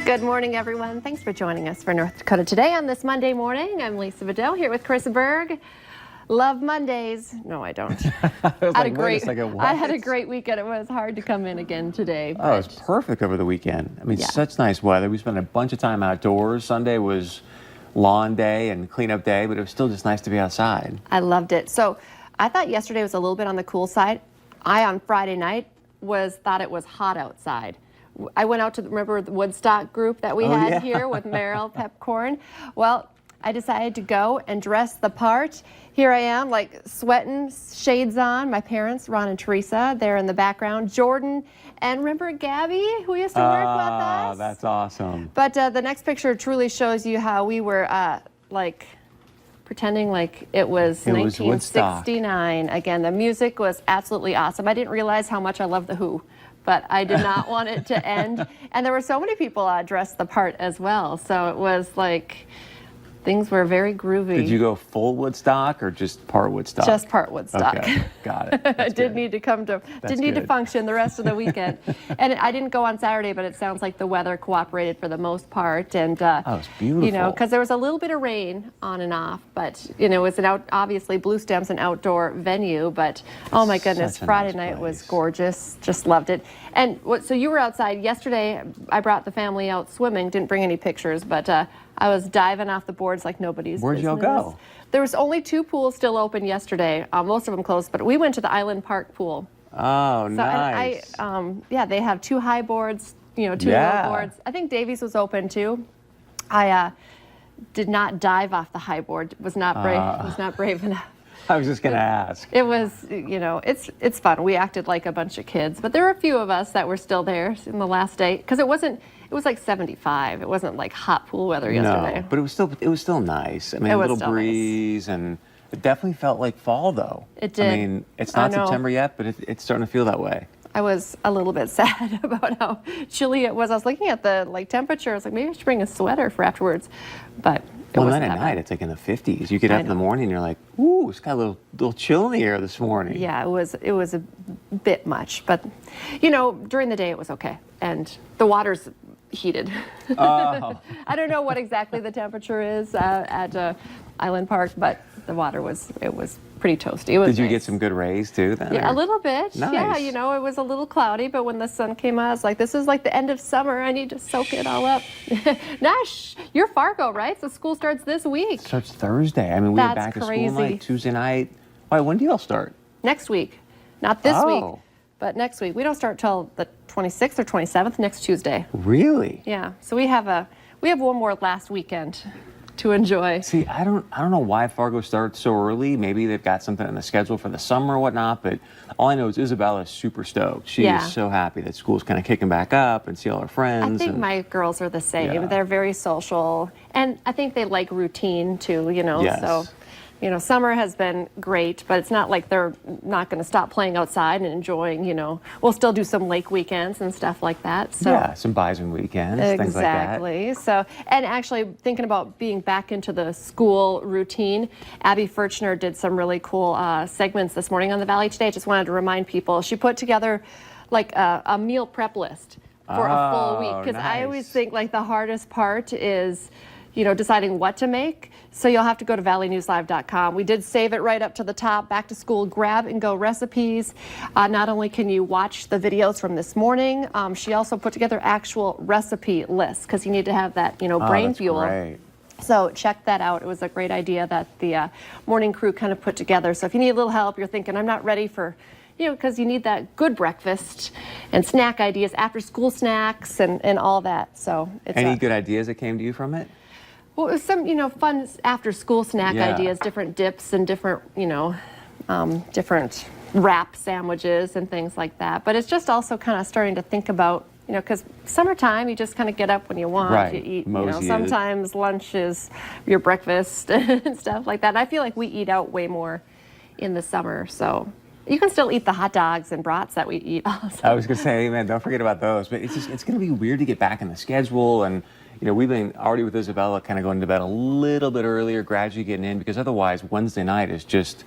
Good morning, everyone. Thanks for joining us for North Dakota Today on this Monday morning. I'm Lisa Vidal here with Chris Berg. Love Mondays. No, I don't. I had a great weekend. It was hard to come in again today. Oh, it was perfect over the weekend. I mean, such nice weather. We spent a bunch of time outdoors. Sunday was lawn day and cleanup day, but it was still just nice to be outside. I loved it. So I thought yesterday was a little bit on the cool side. On Friday night thought it was hot outside. I went out to, remember the Woodstock group that we had here with Meryl Pepcorn? Well, I decided to go and dress the part. Here I am, like sweating, shades on. My parents, Ron and Teresa, they're in the background. Jordan, and remember Gabby, who used to work with us? Oh, that's awesome. But the next picture truly shows you how we were pretending like it was 1969. Again, the music was absolutely awesome. I didn't realize how much I love The Who, but I did not want it to end. And there were so many people dressed the part as well. So it was like, things were very groovy. Did you go full Woodstock or just part Woodstock? Just part Woodstock. Okay, got it. I didn't need to function the rest of the weekend. And I didn't go on Saturday, but it sounds like the weather cooperated for the most part. And oh, it's beautiful. You know, because there was a little bit of rain on and off, but you know, it was obviously Blue Stem's an outdoor venue, but oh my goodness, Friday night was gorgeous. Just loved it. And so you were outside yesterday. I brought the family out swimming. Didn't bring any pictures, but I was diving off the boards like nobody's Where'd business. y'all go? There was only 2 pools still open yesterday. Most of them closed, but we went to the Island Park pool. Oh, so, nice. And they have 2 high boards, you know, 2 low boards. I think Davies was open too. I did not dive off the high board. Was not brave enough. I was just going to ask. It was, you know, it's fun. We acted like a bunch of kids, but there were a few of us that were still there in the last day because it was like 75. It wasn't like hot pool weather yesterday. No, but it was still nice. I mean, a little breeze, and it definitely felt like fall though. It did. I mean, it's not September yet, but it's starting to feel that way. I was a little bit sad about how chilly it was. I was looking at the temperature. I was like, maybe I should bring a sweater for afterwards, but it wasn't at night, it's like in the 50s. You get up in the morning, and you're like, ooh, it's got a little chill in the air this morning. Yeah, it was a bit much, but you know, during the day it was okay, and the water's heated. Oh. I don't know what exactly the temperature is at Island Park, but the water was pretty toasty. It was Did you get some good rays too then? Yeah, a little bit. Nice. Yeah, you know, it was a little cloudy, but when the sun came out, I was like, this is like the end of summer. I need to soak it all up. Nash, you're Fargo, right? So school starts this week. Starts Thursday. I mean, we had back to school night, Tuesday night. Why, when do y'all start? Next week. Not this week, but next week. We don't start till the 26th or 27th, next Tuesday. Really? Yeah. So we have one more last weekend to enjoy. See, I don't know why Fargo starts so early. Maybe they've got something on the schedule for the summer or whatnot, but all I know is Isabella's super stoked. She is so happy that school's kind of kicking back up and see all her friends. I think my girls are the same. Yeah. They're very social, and I think they like routine too, you know. Yes. So, you know, summer has been great, but it's not like they're not going to stop playing outside and enjoying, you know. We'll still do some lake weekends and stuff like that. So yeah, some bison weekends, things like that. Exactly. So, and actually thinking about being back into the school routine, Abby Furchner did some really cool segments this morning on the Valley Today. Just wanted to remind people. She put together like a meal prep list for a full week, because I always think like the hardest part is, you know, deciding what to make. So you'll have to go to valleynewslive.com. We did save it right up to the top, back to school grab and go recipes. Not only can you watch the videos from this morning, she also put together actual recipe lists, because you need to have that, you know, brain fuel. Great. So check that out. It was a great idea that the morning crew kind of put together. So if you need a little help, you're thinking, I'm not ready for, you know, because you need that good breakfast and snack ideas, after school snacks and all that. So it's any good ideas that came to you from it? Well, it was some, you know, fun after-school snack ideas, different dips and different, you know, different wrap sandwiches and things like that. But it's just also kind of starting to think about, you know, because summertime, you just kind of get up when you want. Right. You eat, you know, sometimes lunch is your breakfast and stuff like that. And I feel like we eat out way more in the summer, so you can still eat the hot dogs and brats that we eat also. I was going to say, man, don't forget about those. But it's going to be weird to get back in the schedule. And, you know, we've been already with Isabella kind of going to bed a little bit earlier, gradually getting in, because otherwise Wednesday night is just,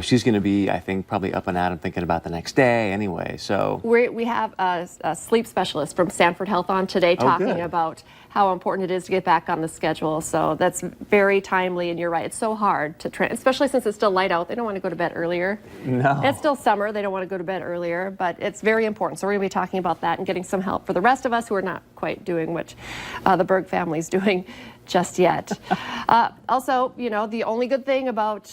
she's going to be, I think, probably up and at him thinking about the next day anyway. So we have a sleep specialist from Sanford Health on today talking about how important it is to get back on the schedule. So that's very timely, and you're right. It's so hard to train, especially since it's still light out. They don't want to go to bed earlier. No. It's still summer. They don't want to go to bed earlier, but it's very important. So we're going to be talking about that and getting some help for the rest of us who are not quite doing what the Berg family's doing just yet. Also, the only good thing about,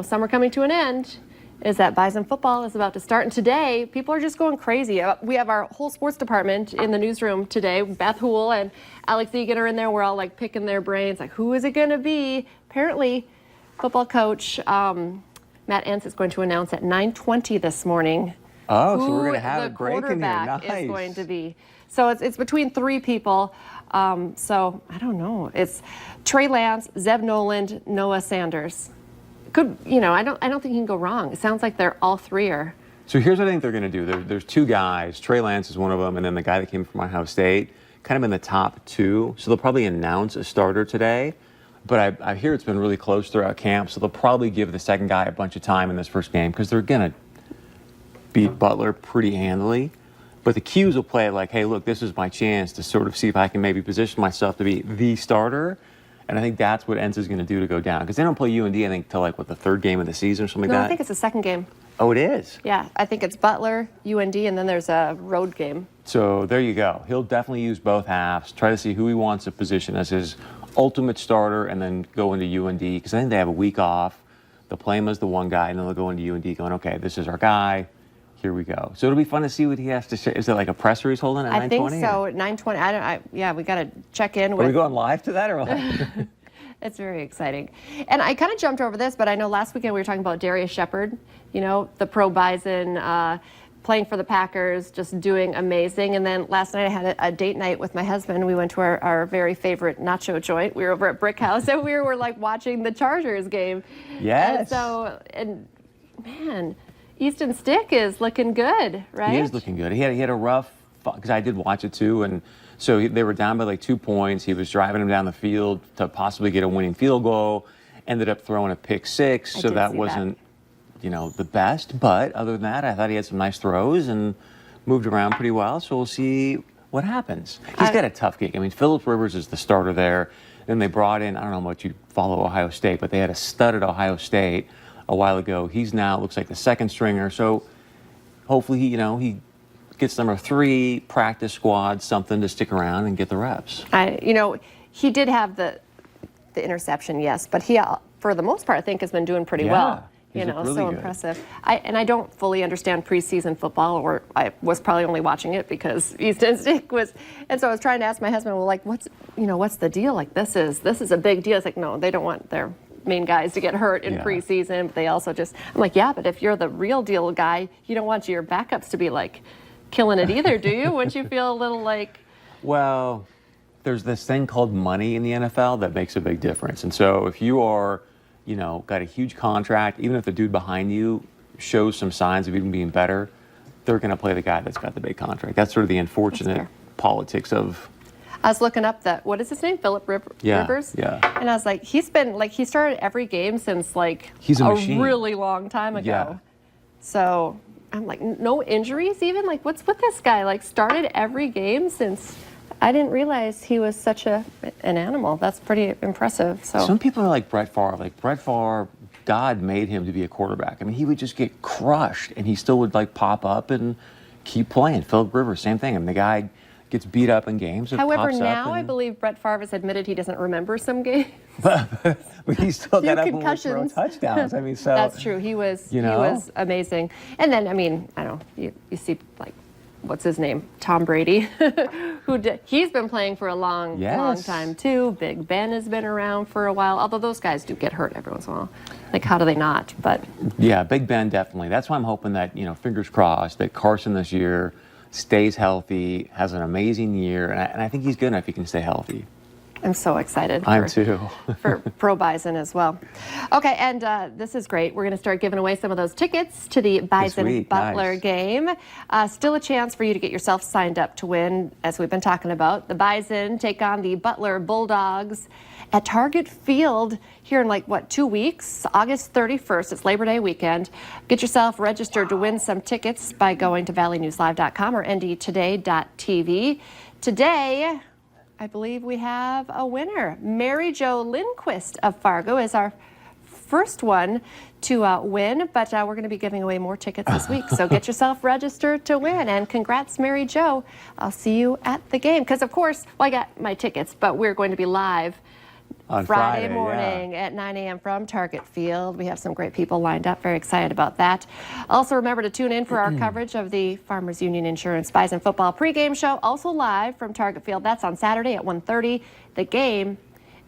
summer coming to an end is that Bison football is about to start. And today, people are just going crazy. We have our whole sports department in the newsroom today. Beth Hool and Alex Egan are in there. We're all like picking their brains, like, who is it going to be? Apparently, football coach Matt Entz is going to announce at 9:20 this morning. Oh, so we're going to have a break in here. Quarterback Nice. is going to be. So it's between 3 people. So I don't know. It's Trey Lance, Zeb Noland, Noah Sanders. Could I don't think you can go wrong. It sounds like they're all 3 are. So here's what I think they're going to do. There's 2 guys. Trey Lance is one of them, and then the guy that came from Ohio State, kind of in the top 2. So they'll probably announce a starter today. But I hear it's been really close throughout camp, so they'll probably give the second guy a bunch of time in this first game because they're going to beat Butler pretty handily. But the Qs will play it like, hey, look, this is my chance to sort of see if I can maybe position myself to be the starter. And I think that's what Entz is going to do to go down. Because they don't play UND, I think, till like, the 3rd game of the season or something like that? No, I think it's the 2nd game. Oh, it is? Yeah, I think it's Butler, UND, and then there's a road game. So there you go. He'll definitely use both halves, try to see who he wants to position as his ultimate starter, and then go into UND. Because I think they have a week off. They'll play him as the one guy, and then they'll go into UND going, okay, this is our guy. Here we go. So it'll be fun to see what he has to say. Is it like a presser he's holding at 9:20? I think so, at 9:20. Yeah, we got to check in with. Are we going live to that or what? It's very exciting. And I kind of jumped over this, but I know last weekend we were talking about Darius Shepard, the pro Bison, playing for the Packers, just doing amazing. And then last night I had a date night with my husband. We went to our very favorite nacho joint. We were over at Brick House, and we were like watching the Chargers game. Yes. And man, Easton Stick is looking good, right? He is looking good. He had a rough, because I did watch it too, and so they were down by like 2 points. He was driving them down the field to possibly get a winning field goal. Ended up throwing a pick 6, so that wasn't, the best. But other than that, I thought he had some nice throws and moved around pretty well. So we'll see what happens. He's got a tough gig. I mean, Phillip Rivers is the starter there. Then they brought in, I don't know how much you follow Ohio State, but they had a stud at Ohio State a while ago. He's now looks like the 2nd stringer. So hopefully he gets number 3, practice squad, something to stick around and get the reps. He did have the interception, yes, but he, for the most part, I think has been doing pretty well. Really so good. Impressive. I don't fully understand preseason football, or I was probably only watching it because Easton Stick was, and so I was trying to ask my husband, well, like, what's the deal? Like, this is a big deal. It's like, no, they don't want their main guys to get hurt in preseason, but they also I'm like, yeah, but if you're the real deal guy, you don't want your backups to be like killing it either, do you? Wouldn't you feel a little like? Well, there's this thing called money in the NFL that makes a big difference. And so if you are, got a huge contract, even if the dude behind you shows some signs of even being better, they're going to play the guy that's got the big contract. That's sort of the unfortunate politics of. I was looking up what is his name? Phillip Rivers? Yeah. And I was like, he started every game since he's a really long time ago. Yeah. So I'm like, no injuries even? Like, what's with this guy? Like, started every game since. I didn't realize he was such an animal. That's pretty impressive. So some people are like Brett Favre. Like Brett Favre, God made him to be a quarterback. I mean, he would just get crushed, and he still would pop up and keep playing. Phillip Rivers, same thing. I mean, the guy gets beat up in games. However, now I believe Brett Favre has admitted he doesn't remember some games. but he still got up and would throw concussions. touchdowns. I mean, so that's true. He was amazing. And then, I mean, I don't know. You see what's his name? Tom Brady, he's been playing for a long time too. Big Ben has been around for a while, although those guys do get hurt every once in a while. Like, how do they not? But yeah, Big Ben definitely. That's why I'm hoping that, fingers crossed, that Carson this year stays healthy, has an amazing year, and I think he's good enough if he can stay healthy. I'm so excited. I'm too. For Pro Bison as well. Okay, and this is great. We're going to start giving away some of those tickets to the Bison Butler nice. game. Still a chance for you to get yourself signed up to win, as we've been talking about. The Bison take on the Butler Bulldogs at Target Field here in 2 weeks, August 31st. It's Labor Day weekend. Get yourself registered to win some tickets by going to valleynewslive.com or ndtoday.tv. Today, I believe we have a winner. Mary Jo Lindquist of Fargo is our first one to win, but we're going to be giving away more tickets this week. So get yourself registered to win, and congrats, Mary Jo. I'll see you at the game. Because, of course, I got my tickets, but we're going to be live on Friday morning at 9 a.m. from Target Field. We have some great people lined up. Very excited about that. Also, remember to tune in for our coverage of the Farmers Union Insurance Bison Football pregame show, also live from Target Field. That's on Saturday at 1:30. The game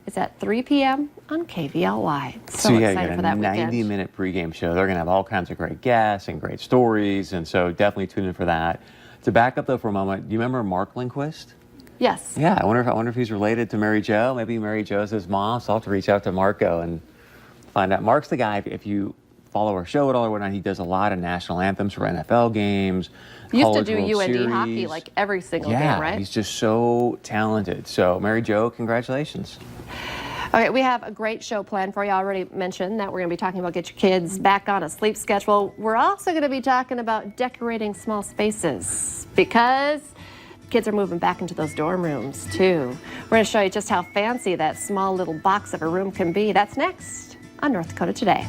is at 3 p.m. on KVLY. So excited for that weekend. 90-minute pregame show. They're going to have all kinds of great guests and great stories, and so definitely tune in for that. To back up, though, for a moment, do you remember Mark Lindquist? Yes. Yeah, I wonder if he's related to Mary Jo. Maybe Mary Jo's his mom, so I'll have to reach out to Marco and find out. Mark's the guy, if you follow our show at all or whatnot, he does a lot of national anthems for NFL games. He used to do UND hockey every single game, right? Yeah, he's just so talented. So, Mary Jo, congratulations. Okay, we have a great show planned for you. I already mentioned that we're going to be talking about get your kids back on a sleep schedule. We're also going to be talking about decorating small spaces because kids are moving back into those dorm rooms, too. We're going to show you just how fancy that small little box of a room can be. That's next on North Dakota Today.